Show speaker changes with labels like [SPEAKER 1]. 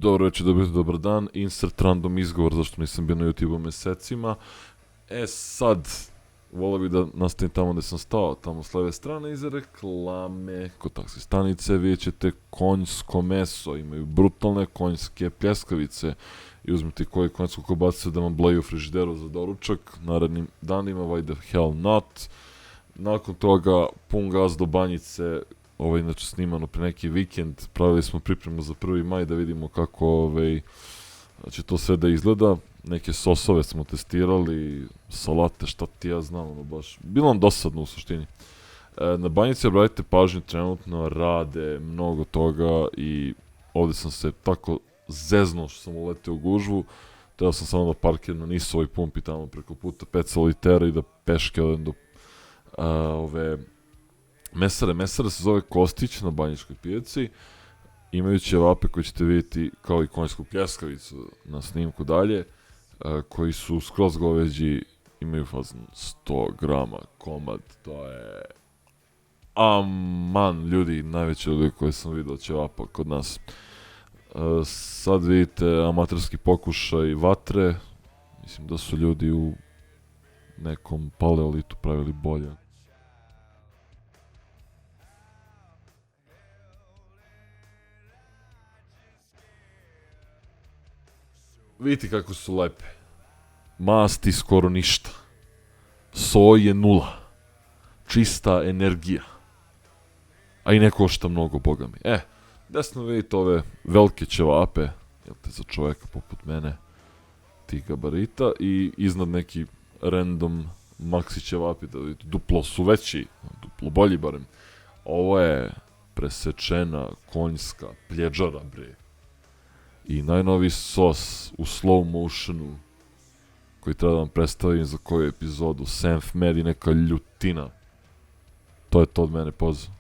[SPEAKER 1] Dobro večer, dobar dan, insert random izgovor zašto nisam bio na YouTube-u mesecima. Sad, volio bih da nastavim tamo gde sam stao, tamo s leve strane iza reklame, kod taksi stanice vidjet ćete konjsko meso, imaju brutalne konjske pljeskavice i uzmite koji konjsku kobasicu da vam bleju u frižideru za doručak, narednim danima, why the hell not. Nakon toga, pun gaz do banjice, ovo je inače snimano pre neki vikend, pravili smo pripremu za 1. maj da vidimo kako će to sve da izgleda. Neke sosove smo testirali, salate, šta ti ja znam, ono baš, bilo nam dosadno u suštini. Na banjici obratite pažnju, trenutno rade mnogo toga i ovdje sam se tako zeznuo što sam uletio u gužvu, trebao sam samo da parkiram na Nisovoj pumpi tamo preko puta 5 litera i da peške odem do ove mesare. Mesara se zove Kostić na Banjičkoj pijaci. Imaju ćevape koje ćete vidjeti kao i konjsku pljeskavicu na snimku dalje, koji su skroz goveđi, imaju fazon 100 grama komad, to je aman ljudi, najveći ljudi koje sam vidio ćevapa kod nas. Sad vidite amaterski pokušaj vatre, mislim da su ljudi u nekom paleolitu pravili bolje. Vidite kako su lepe. Masti skoro ništa. Soje 0. Čista energija. A i ne košta mnogo, boga mi. Desno vidite ove velike ćevape, jel te, za čoveka poput mene, tih gabarita, i iznad neki random maxi ćevapi, da vidite, duplo su veći, duplo bolji barem. Ovo je presečena konjska pljeđara, bre. I najnoviji sos u slow motionu koji treba da vam predstavim za koju epizodu, Senf Med i neka ljutina. To je to od mene, pozdrav.